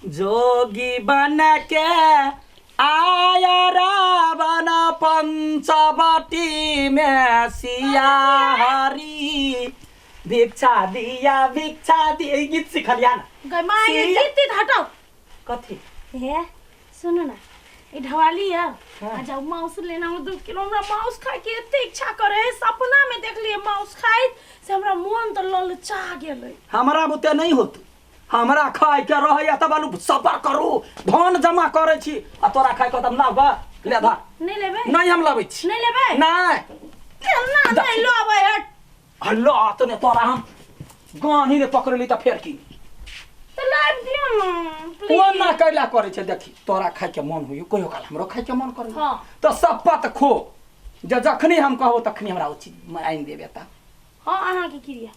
जोगी बन के आया रावण पंचवटी में सिया हरी भिक्षा दिया गीत सिखलिया ना गीत हटाओ कथी हे सुनो ना ये ढवाली है आ जाओ माउस लेना हो 2 किलो हमरा माउस खाए के एते इच्छा करे सपना में देख लिए माउस खाई से हमरा मन तो ललचा गेलै हमरा बुते नहीं होत हमरा खाए के रह या तब सबर करू धन जमा करे छी आ तोरा खाए के तब लाभ ले धा नहीं लेबे नहीं हम लाबै छी नहीं लेबे नहीं केना नहीं लेबे हट हल्लो तने तोरा हम गानी ने पकड़ली त फेर की तो लाइव दियो ना वो ना कैला करे छे देखी तोरा खाए के मन होइयो कहियो काल हमरो खाए के मन करे हां तो सपत खो जखनी हम कहबो तखनी हमरा उचित आइन देबे त हां अहाँ के क्रिया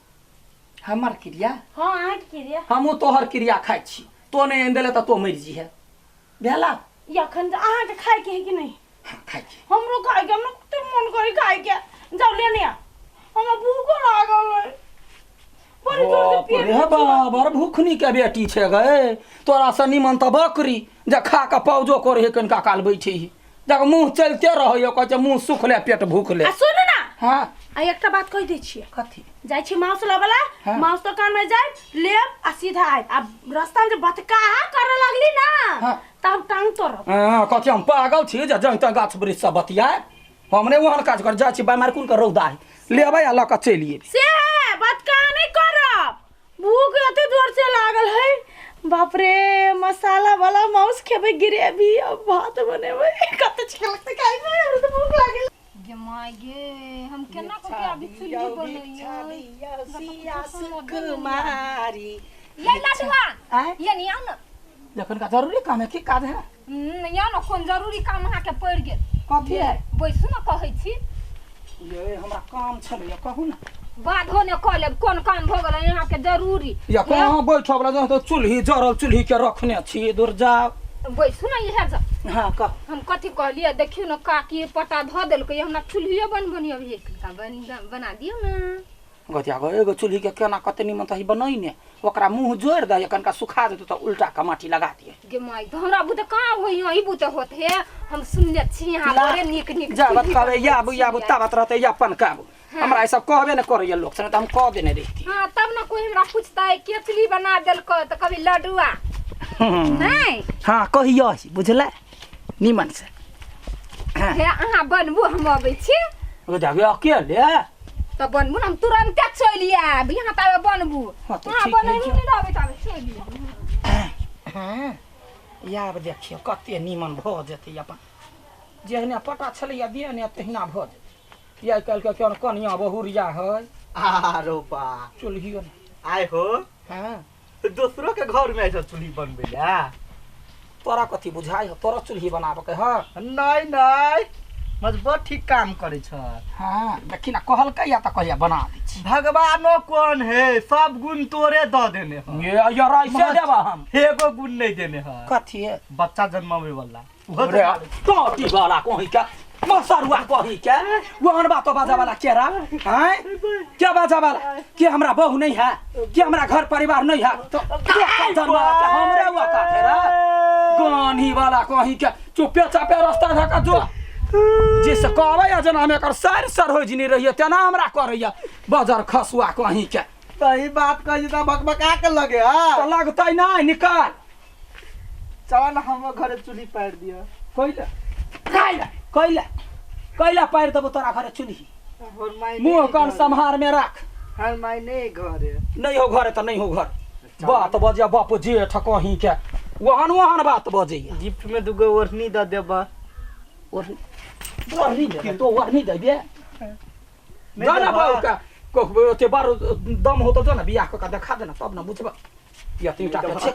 हमर क्रिया हां अहाँ के क्रिया हमहु तोहर क्रिया खाइ छी तो नहीं आइन देले त तो मर जी है भेला यखन अहाँ के खाए के है कि नहीं खाइ छी हमरो खाए के हमरा कते मन करे खाए के जाओ लेने आ हमरा भूख लागल है बड़ी जोर से पेट रे बाबर भूखनी के बेटी छे गए तोरा से निमन त बकरी जे खा के पौजो करे है कनका काल बैठे ही जब मुंह चलते रहयो कहे मुंह सुखले पेट भूखले आ सुन ना हां आ एकटा बात कहि दै छियै कथी जाय छी माउस लेबला हाँ। माउस दुकान में जाय लेब आ सीधा आय आ रास्ता में जे बतकाहा करे लगली ना हाँ। तब टांग तोड़ हां कथी हम पागल छी जे जंत गाछ वृक्ष सब बतियाए हमने वहां काज कर जा छी बीमार कोन के रौदा है लेबै आ ल के चलिए से बतकाहा नहीं करब भूख एते जोर से लागल है बाप रे मसाला वाला माउस खेबे ग्रेवी अब भात बनेबे कते अच्छा लगते खाए में और तो भूख लागल गे माय गे हम केना को के अभी चुल्ही बनैया सिया सुकुमारी ये लाडवा ये नहीं आना लेकिन का जरूरी काम है की काज है या न कोन जरूरी काम अहाँ के पड़ गेल कथी है बैसु न कहै छी ये हमरा काम छले कहू ना बाधो ने कह लेब कोन काम भ गेल यहाँ के जरूरी या कहां बैठब ला तो चुल्ही जरल चुल्ही के रखने छी दूर जाओ बैसु न इहे जा हां का हम कथि कहलिए देखियो न काकी पटा ध देलकै हमरा चुल्हिए बनी अभी एक बना दियो न गतिया गो एगो चुल्ही के केना कते निमन तही बनई ने ओकरा मुंह जोड़ दे कनका सुखा देतो त उल्टा का माटी लगा दिए गे माय तो हमरा बुते कहां होई ई बुते होत है हम सुनले छी यहाँ बड़े नीक नीक जा बात कहबे या ताबत रहते या अपन काबू हमरा ऐसा कहबे न करैया लोग सने त हम कह देने रही हां तब न कोई हमरा पूछता है केचली बना देलको त कभी लड्डुआ नहीं हां कहियो बुझला निमन से हे अहाँ बनबू हम अबै छी ओ जाबे अकेले त बनबू हम तुरंत चलि आब यहाँ तबे बनबू हाँ, तो हां ठीक है, बनबू जो। नहीं रहबै तबे चलि हां याब देखियो कते निमन भ जेतै अपन जेहने पता छलै या दिए ने तहिना भ जेतै या कल के कोन कनिया बहुरिया है आरो बा चुल्हियो ने आय हो हां तो दूसरों के घर में ऐसा चुल्ही बनबे ला तोरा कथी बुझाई हो तोरा चुल्ही बनाबे के ह नहीं नहीं मजबूत ठीक काम करे छ हां देखि ना कहलकै या त कहिया बना दै छी भगवानो कौन है सब गुण तोरे द देने ह ये यार ऐसे देबा हम एगो गुण नहीं देने ह कथी है बच्चा जन्मावे वाला अरे टोटी वाला कहीं का मसरुआ कहीं के वहन बात बाजा वाला केरा हैं क्या बाजा वाला कि हमरा बहू नहीं है कि हमरा घर परिवार नहीं है तो जन्मा के हमरे हुआ का फेरा गानी वाला कहीं के चुपे चापे रास्ता धका जो जिस कहबे या जना में कर सर हो जिनी रहिए तना हमरा करैया बाजार खसुआ कहीं के सही बात कही त बकबका के लगे हां तो लगतै नहीं निकाल चल हम घरे चुल्ही पार दिया कैला पैर देबो तोरा घरे चुल्ही और माई मुंह कान संभार में रख हर माई नहीं घरे नहीं हो घर त नहीं हो घर बात बजे बाप जेठ कहीं के वहन बात बजे गिफ्ट में दुगो ओढ़नी द देबा ओढ़नी दे तो ओढ़नी दे बे जाना बाऊ का कहबे ओते बार दम हो तो जो ना बियाह का देखा देना तब ना बुझबा या तीटा के छे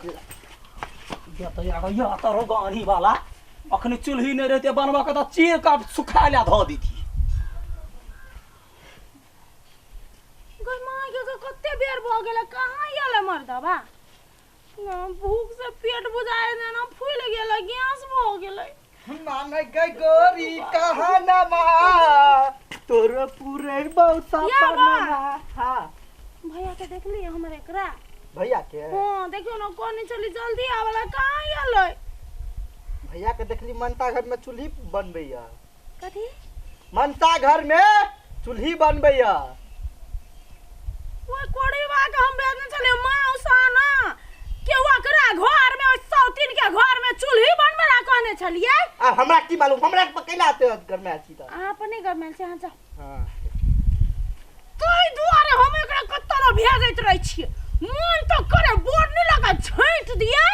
या तो या तो गानी वाला अखनी चुल्ही नहीं रहते बनवा के त चीर का सुखा ला ध दीती गरमा के कते बेर भ गेल कहां गेले मर्दबा भूख से पेट बुझाए देना फूल गेल गैस भ गेल माने गई गोरी कहाना मा तोर पूरे बहुत सपना हां भैया के देखली हमर एकरा भैया के हां देखियो ना कोनी चली जल्दी आवेला कहां आलै भैया के देखली मनता घर में चूल्ही बनबैया कथी मनता घर में चूल्ही बनबैया ओए कोड़ीवा के हम बेचने चले मौसाना केवा करा घर में सौतीन के घर में चूल्ही बनबेला कहने छलिए अब हमरा की मालूम हमरा के पकैला आते घर में आछी त अपने घर में से हां जा हां तोय दुआरे हम एकरा कत्तलो भेजैत रहै छी मन तो करे बोर्ड नहीं लगा छांट दिए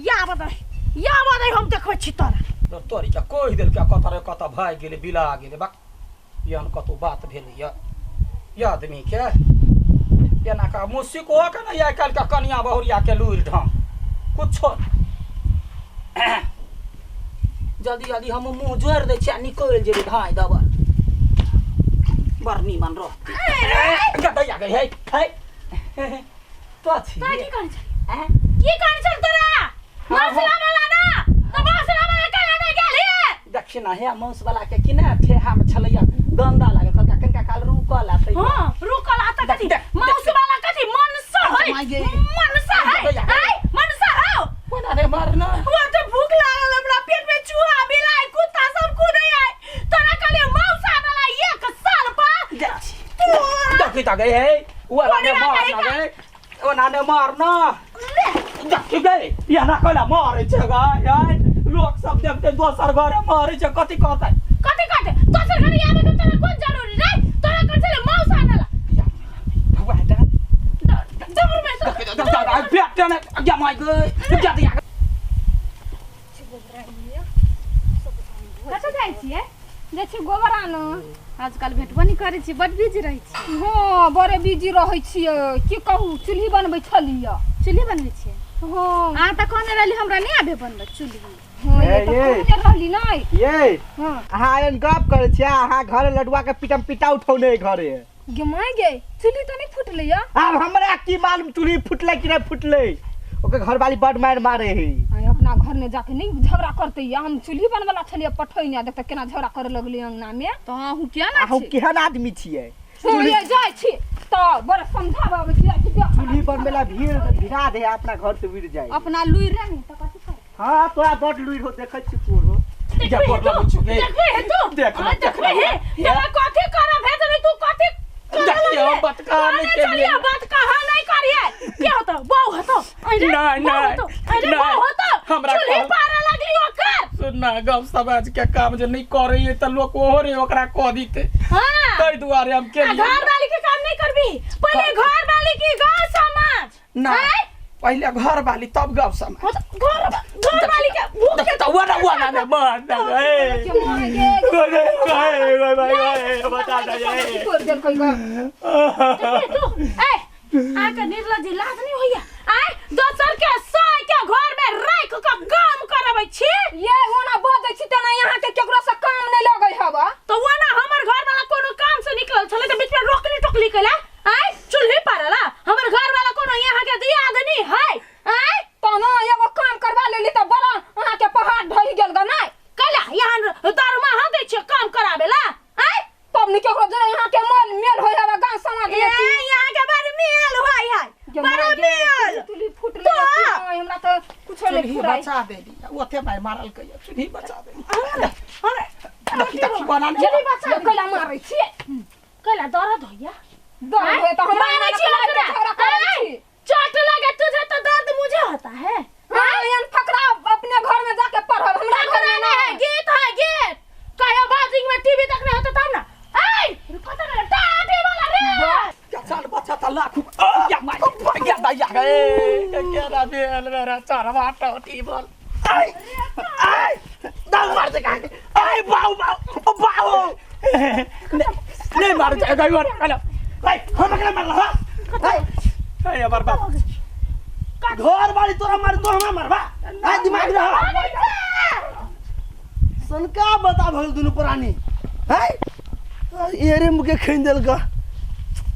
या बदाई हम देखै छी तोरा तोरी के कोई दिल के कत भाई गेले बिला गेले बा यान कतो बात भेलै या आदमी के एना का मुसिक हो के ना या काल का कनिया बहुरिया के लूर ढंग कुछो जल्दी जल्दी हम मुंह जोड़ दे छी निकल जेबे धाय दबा बरनी मन रहती गदैया गई है तो छी तोरा की करै छ हैं की करै छ तोरा मौसला वाला ना तो मौसला वाला के नहीं गेली दक्षिणा है मौस वाला के किना ठेहा में छलैया गंदा लागे कलका कनका काल रुकल आते हां रुकल आता कथी मौस वाला कथी मनसा है मनसा है मनसा हो कोना रे मारना वो तो भूख लागल हमरा पेट में चूहा बिलाई कुत्ता सब कूदे है तोरा कहले मौसा वाला 1 साल पर देखी ता गई है वो ने मारना गए ओ नाने मारना देखी गई या ना कोला मारे छ गए लोग सब देखते दोसर घर मारे छ कथि कहतै दोसर घर आवे तो तोरा कोन जरूरी रे तोरा कहै छले मौसा वाला भगवान दा जबर में दा पेट ने या माय गई जा दिया कतऽ जाइ छियै जाइ छी गोबर आनो आजकल भेटबो नहीं करै छी बड बिजी रहै छी हां बड़े बिजी रहै छियै की कहू चूल्ही बनबै छलियै चूल्ही बनबै छियै हां आ त कहने रहली हमरा नहीं आबे बनबै चूल्ही हां ए, ये ये। तो रहली नहीं ये हां अहाँ एन गप करे छी अहाँ घर लडुआ के पिटम पिटा उठौने घरे गमाय गे चूल्ही तो नहीं फुटलै या अब हमरा की मालूम चूल्ही फुटले कि नहीं फुटले ओके घर वाली बड मार मारे है आई अपना घर में जाके नहीं झगड़ा करते या हम चूल्ही बनवाला छलिए पठैया देखते केना झगड़ा करे लगली अंगना में तो हूं क्या ना अहू केहन आदमी छियै ये जाय छी तो बड़ समझाबे छी चूल्ही बनबेला भिड़ा दे अपना घर से उड़ जाए अपना लुई रे नहीं तो कथि कर हां तोरा बड लुई हो देखै छी तोरो जा पर लगै छु गे देखबे है तू देखबे है तोरा कथि करा भेजले तू कथि देखिए बात का नहीं के लिए बात कहा नहीं करिए क्या होता बहु होता नहीं बहु होता हमरा चूल्ही पारे लगली ओकर सुनना गप समाज के काम जे नहीं करे त लोग ओहरे ओकरा कह दीते हां तै दुआरे हम के लिए घर वाली के काम नहीं करबी पहले घर वाली की गांव समाज ना पहले घर वाली तब गप समाज घर वाली के भूख के तो वो ना ने मार दे गए बता दे कर दे कोई तू ए आके निर्लज लाज नहीं होइया आय दोसर के साय के घर में राख के काम करबै छी ये होना बजै छी तना यहाँ के केकरो से काम नहीं लगै हबा तो वो ना हमर घर वाला कोनो काम से निकलल छले त बीच में रोकली टोकली केला आय चूल्ही पारला हमर घर वाला कोनो यहाँ के दिया आदमी है आय तो ना एगो काम करवा लेली त बड़ा अहाँ के पहाड़ ढहि गेल ग नहीं कला यहाँ दरमा ह दै छी काम कराबेला आय तब नि केकरो जरे यहाँ के मोल मेल होय हबा गांव समाज ए यहाँ के बार मेल होय है बड़ा मेल चूल्ही फुट ले हमरा तो कुछ नहीं चूल्ही फुराई बचा देली ओथे भाई मारल कहिए चूल्ही बचा देली अरे देखी बना चूल्ही बचा कैला मारै छी कला दर्द होइया दर्द होय त हमरा मारै छी झगड़ा करै छी चोट लगे तुझे तो दर्द मुझे होता है हां यन फकरा अपने घर में जाके पढ़ब हमरा घर में है गीत कहे बाजिंग में टीवी देखने होता तब ना ए पता नहीं टाटी वाला रे साल बच्चा त लाखू या माय या दा या गए केरा बेल मेरा चारवा टोटी बोल आई आई दाल मार दे काके आई बाऊ बाऊ बाऊ नहीं मार दे गई वर हेलो भाई हम के मारला हा ए बर्बाद घर वाली तोरा मार तो हमरा मारबा आ दिमाग रहा सनका बता भल दुनु पुरानी है एरे मुके खैन देल का